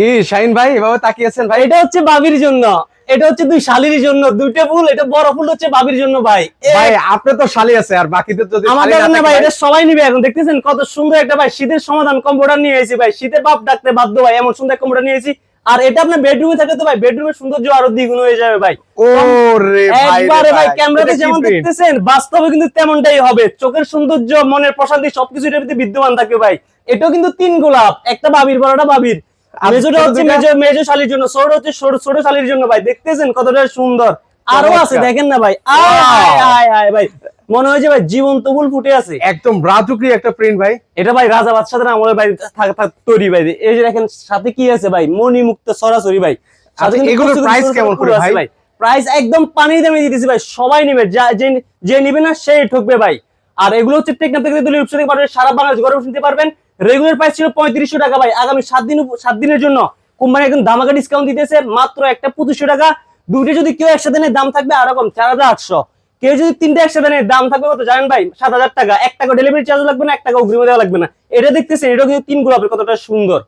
কি শাহিন ভাই এভাবে তাকিয়েছেন ভাই? এটা হচ্ছে বাবির জন্য, এটা হচ্ছে দুই শালির জন্য, দুইটা ফুল, এটা বড় ফুল হচ্ছে বাবির জন্য ভাই। ভাই আপনি তো শালি আছে আর বাকিদের যদি শালি আমাদের না না থাকে ভাই, ভাই? এটা সবাই নিবে। এখন দেখতেছেন কত সুন্দর একটা ভাই শীতের সমাধান কম্পিউটার নিয়ে এসেছি ভাই, শীতের বাপ ডাকতে বাধ্য ভাই, এমন সুন্দর কম্পিউটার নিয়ে এসেছি। আর এটা আপনার বেডরুমে থাকে তো ভাই, বেডরুমের সৌন্দর্য আরো দ্বিগুণ হয়ে যাবে ভাই। ওরে ভাই রে একবারে ভাই ভাই, ক্যামেরাতে এটা কি যেমন print? দেখতেছেন বাস্তবে কিন্তু তেমনটাই হবে। চোখের সৌন্দর্য, মনের প্রশান্তি সবকিছু এটার ভিতরে বিদ্যমান থাকবে ভাই। এটাও কিন্তু তিন গোলাপ, একটা বাবির বড়টা বাবির, আর মেজোটা ছোট হচ্ছে দুইটা? মেজো শালির জন্য, ছোট হচ্ছে ছোট শালির জন্য ভাই। দেখতেছেন কতটা সুন্দর, আরো আছে চমৎকার। দেখেন না ভাই। ভাই মনে হয় যে ভাই জীবন্ত ফুল ফুটে আছে। একদম রাজুকি একটা প্রিন্ট ভাই। এটা ভাই রাজা বাদশাদের আমলের ভাই তৈরি ভাই। এই যে দেখেন সাথে কি আছে ভাই, মণিমুক্ত সরাসরি ভাই। সাথে কিন্তু এগুলোর কিছু প্রাইস ছোট ছোট কেমন করে ফুল আছে ভাই? প্রাইস একদম পানির দামে দিতেছি ভাই, সবাই নিবে, যে নিবে না সেই ঠকবে ভাই। আর এগুলো হচ্ছে টেকনাফ থেকে তুলে রূপসা থেকে পারবেন, সারা বাংলাদেশ ঘরে বসে নিতে পারবেন। রেগুলার প্রাইস ছিল 3500 টাকা ভাই, আগামী 7 দিনের জন্য কোম্পানি একদম ধামাকা ডিসকাউন্ট দিতেছে, মাত্র একটা 2500 টাকা। দুইটা যদি কেউ একসাথে নেয় দাম থাকবে আরো কম, 4800। কেউ যদি তিনটা একসাথে নেয় দাম থাকবে কত জানেন ভাই? 7000 টাকা। 1 টাকা ডেলিভারি চার্জ লাগবে না, 1 টাকা অগ্রিম দেওয়া লাগবে না। এটা দেখতেছেন, এটা কিন্তু তিন গোলাপের কতটা সুন্দর।